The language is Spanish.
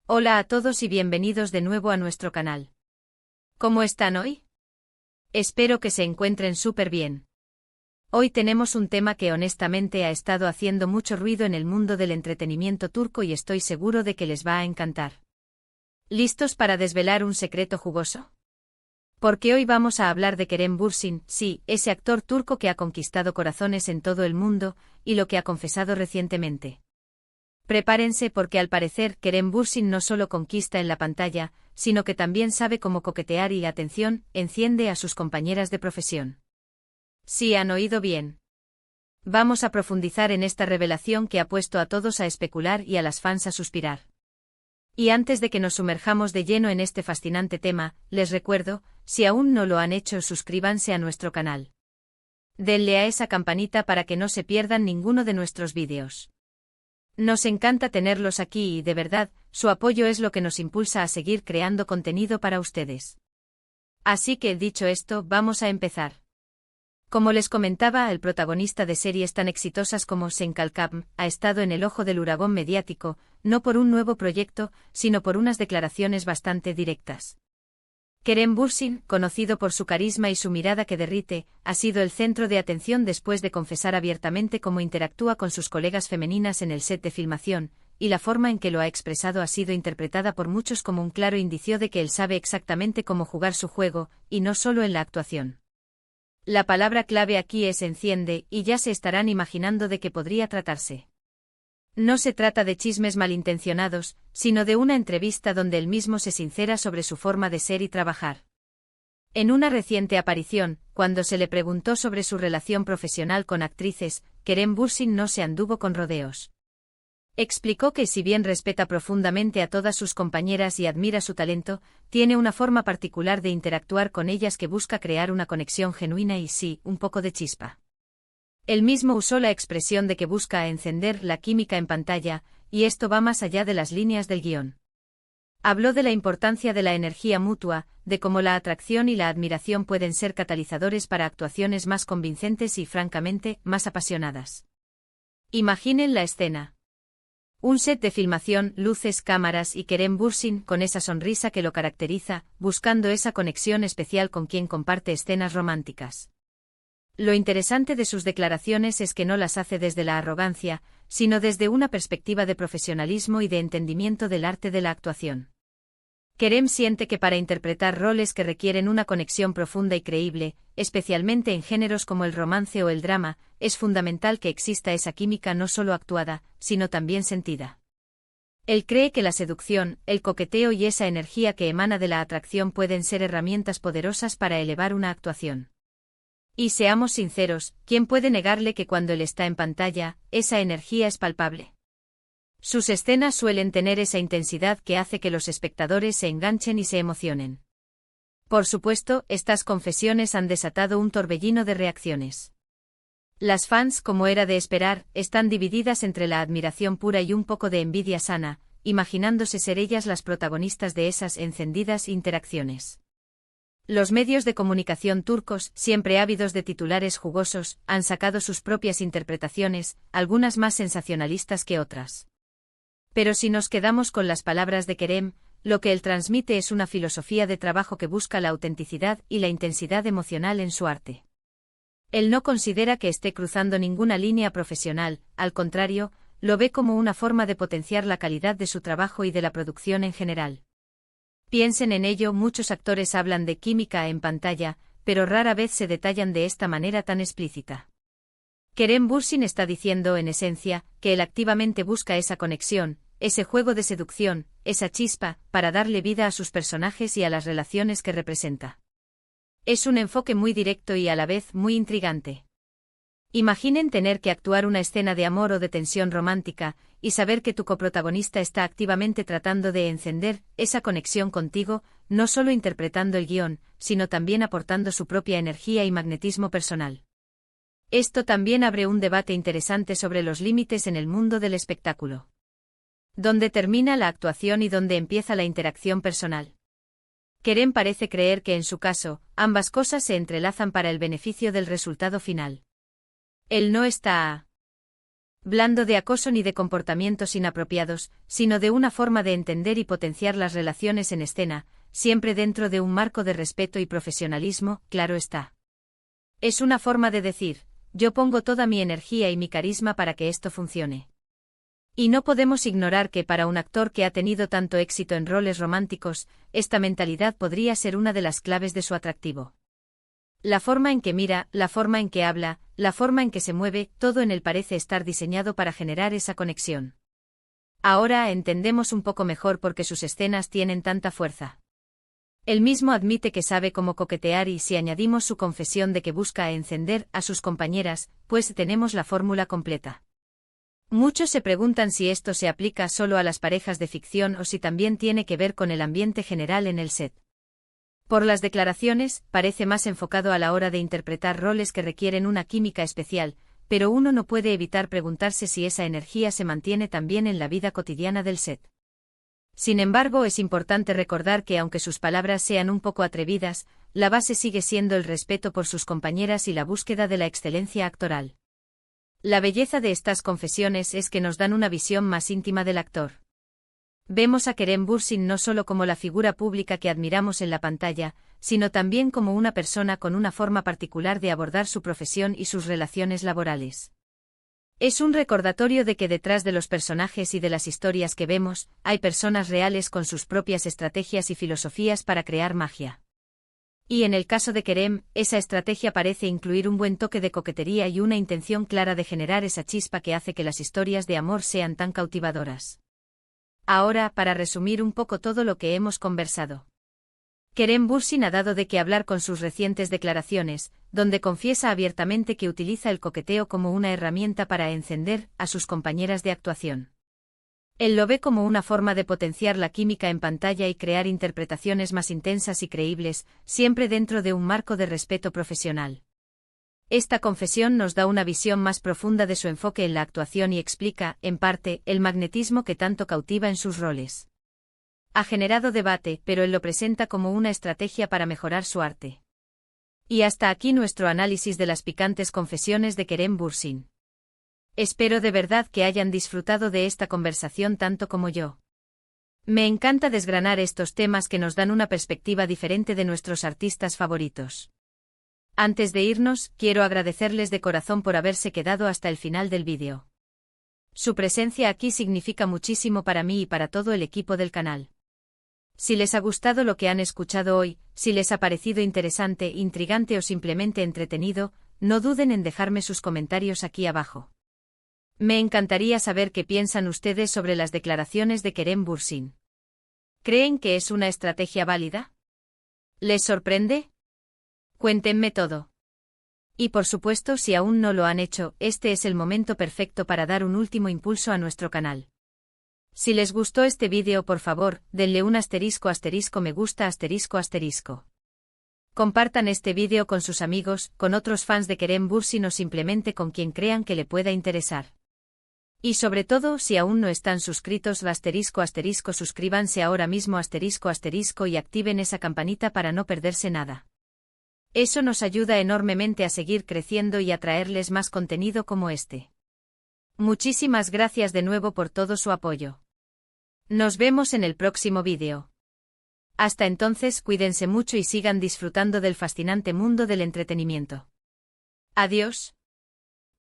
Hola a todos y bienvenidos de nuevo a nuestro canal. ¿Cómo están hoy? Espero que se encuentren súper bien. Hoy tenemos un tema que honestamente ha estado haciendo mucho ruido en el mundo del entretenimiento turco y estoy seguro de que les va a encantar. ¿Listos para desvelar un secreto jugoso? Porque hoy vamos a hablar de Kerem Bürsin, sí, ese actor turco que ha conquistado corazones en todo el mundo, y lo que ha confesado recientemente. Prepárense porque al parecer Kerem Bürsin no solo conquista en la pantalla, sino que también sabe cómo coquetear y, atención, enciende a sus compañeras de profesión. Sí, han oído bien. Vamos a profundizar en esta revelación que ha puesto a todos a especular y a las fans a suspirar. Y antes de que nos sumerjamos de lleno en este fascinante tema, les recuerdo, si aún no lo han hecho, suscríbanse a nuestro canal. Denle a esa campanita para que no se pierdan ninguno de nuestros vídeos. Nos encanta tenerlos aquí y, de verdad, su apoyo es lo que nos impulsa a seguir creando contenido para ustedes. Así que, dicho esto, vamos a empezar. Como les comentaba, el protagonista de series tan exitosas como Sen Kalkam ha estado en el ojo del huracán mediático, no por un nuevo proyecto, sino por unas declaraciones bastante directas. Kerem Bürsin, conocido por su carisma y su mirada que derrite, ha sido el centro de atención después de confesar abiertamente cómo interactúa con sus colegas femeninas en el set de filmación, y la forma en que lo ha expresado ha sido interpretada por muchos como un claro indicio de que él sabe exactamente cómo jugar su juego, y no solo en la actuación. La palabra clave aquí es enciende, y ya se estarán imaginando de qué podría tratarse. No se trata de chismes malintencionados, sino de una entrevista donde él mismo se sincera sobre su forma de ser y trabajar. En una reciente aparición, cuando se le preguntó sobre su relación profesional con actrices, Kerem Bürsin no se anduvo con rodeos. Explicó que si bien respeta profundamente a todas sus compañeras y admira su talento, tiene una forma particular de interactuar con ellas que busca crear una conexión genuina y, sí, un poco de chispa. Él mismo usó la expresión de que busca encender la química en pantalla, y esto va más allá de las líneas del guión. Habló de la importancia de la energía mutua, de cómo la atracción y la admiración pueden ser catalizadores para actuaciones más convincentes y, francamente, más apasionadas. Imaginen la escena. Un set de filmación, luces, cámaras y Kerem Bürsin con esa sonrisa que lo caracteriza, buscando esa conexión especial con quien comparte escenas románticas. Lo interesante de sus declaraciones es que no las hace desde la arrogancia, sino desde una perspectiva de profesionalismo y de entendimiento del arte de la actuación. Kerem siente que para interpretar roles que requieren una conexión profunda y creíble, especialmente en géneros como el romance o el drama, es fundamental que exista esa química no solo actuada, sino también sentida. Él cree que la seducción, el coqueteo y esa energía que emana de la atracción pueden ser herramientas poderosas para elevar una actuación. Y seamos sinceros, ¿quién puede negarle que cuando él está en pantalla, esa energía es palpable? Sus escenas suelen tener esa intensidad que hace que los espectadores se enganchen y se emocionen. Por supuesto, estas confesiones han desatado un torbellino de reacciones. Las fans, como era de esperar, están divididas entre la admiración pura y un poco de envidia sana, imaginándose ser ellas las protagonistas de esas encendidas interacciones. Los medios de comunicación turcos, siempre ávidos de titulares jugosos, han sacado sus propias interpretaciones, algunas más sensacionalistas que otras. Pero si nos quedamos con las palabras de Kerem, lo que él transmite es una filosofía de trabajo que busca la autenticidad y la intensidad emocional en su arte. Él no considera que esté cruzando ninguna línea profesional, al contrario, lo ve como una forma de potenciar la calidad de su trabajo y de la producción en general. Piensen en ello, muchos actores hablan de química en pantalla, pero rara vez se detallan de esta manera tan explícita. Kerem Bürsin está diciendo, en esencia, que él activamente busca esa conexión, ese juego de seducción, esa chispa, para darle vida a sus personajes y a las relaciones que representa. Es un enfoque muy directo y a la vez muy intrigante. Imaginen tener que actuar una escena de amor o de tensión romántica, y saber que tu coprotagonista está activamente tratando de encender esa conexión contigo, no solo interpretando el guión, sino también aportando su propia energía y magnetismo personal. Esto también abre un debate interesante sobre los límites en el mundo del espectáculo. ¿Dónde termina la actuación y dónde empieza la interacción personal? Kerem parece creer que en su caso, ambas cosas se entrelazan para el beneficio del resultado final. Él no está blando de acoso ni de comportamientos inapropiados, sino de una forma de entender y potenciar las relaciones en escena, siempre dentro de un marco de respeto y profesionalismo, claro está. Es una forma de decir, yo pongo toda mi energía y mi carisma para que esto funcione. Y no podemos ignorar que para un actor que ha tenido tanto éxito en roles románticos, esta mentalidad podría ser una de las claves de su atractivo. La forma en que mira, la forma en que habla, la forma en que se mueve, todo en él parece estar diseñado para generar esa conexión. Ahora entendemos un poco mejor por qué sus escenas tienen tanta fuerza. Él mismo admite que sabe cómo coquetear y si añadimos su confesión de que busca encender a sus compañeras, pues tenemos la fórmula completa. Muchos se preguntan si esto se aplica solo a las parejas de ficción o si también tiene que ver con el ambiente general en el set. Por las declaraciones, parece más enfocado a la hora de interpretar roles que requieren una química especial, pero uno no puede evitar preguntarse si esa energía se mantiene también en la vida cotidiana del set. Sin embargo, es importante recordar que aunque sus palabras sean un poco atrevidas, la base sigue siendo el respeto por sus compañeras y la búsqueda de la excelencia actoral. La belleza de estas confesiones es que nos dan una visión más íntima del actor. Vemos a Kerem Bürsin no solo como la figura pública que admiramos en la pantalla, sino también como una persona con una forma particular de abordar su profesión y sus relaciones laborales. Es un recordatorio de que detrás de los personajes y de las historias que vemos, hay personas reales con sus propias estrategias y filosofías para crear magia. Y en el caso de Kerem, esa estrategia parece incluir un buen toque de coquetería y una intención clara de generar esa chispa que hace que las historias de amor sean tan cautivadoras. Ahora, para resumir un poco todo lo que hemos conversado. Kerem Bürsin ha dado de qué hablar con sus recientes declaraciones, donde confiesa abiertamente que utiliza el coqueteo como una herramienta para encender a sus compañeras de actuación. Él lo ve como una forma de potenciar la química en pantalla y crear interpretaciones más intensas y creíbles, siempre dentro de un marco de respeto profesional. Esta confesión nos da una visión más profunda de su enfoque en la actuación y explica, en parte, el magnetismo que tanto cautiva en sus roles. Ha generado debate, pero él lo presenta como una estrategia para mejorar su arte. Y hasta aquí nuestro análisis de las picantes confesiones de Kerem Bürsin. Espero de verdad que hayan disfrutado de esta conversación tanto como yo. Me encanta desgranar estos temas que nos dan una perspectiva diferente de nuestros artistas favoritos. Antes de irnos, quiero agradecerles de corazón por haberse quedado hasta el final del vídeo. Su presencia aquí significa muchísimo para mí y para todo el equipo del canal. Si les ha gustado lo que han escuchado hoy, si les ha parecido interesante, intrigante o simplemente entretenido, no duden en dejarme sus comentarios aquí abajo. Me encantaría saber qué piensan ustedes sobre las declaraciones de Kerem Bürsin. ¿Creen que es una estrategia válida? ¿Les sorprende? Cuéntenme todo. Y por supuesto, si aún no lo han hecho, este es el momento perfecto para dar un último impulso a nuestro canal. Si les gustó este vídeo, por favor, denle un asterisco me gusta asterisco. Compartan este vídeo con sus amigos, con otros fans de Kerem Bürsin o simplemente con quien crean que le pueda interesar. Y sobre todo, si aún no están suscritos, suscríbanse ahora mismo y activen esa campanita para no perderse nada. Eso nos ayuda enormemente a seguir creciendo y a traerles más contenido como este. Muchísimas gracias de nuevo por todo su apoyo. Nos vemos en el próximo vídeo. Hasta entonces, cuídense mucho y sigan disfrutando del fascinante mundo del entretenimiento. Adiós.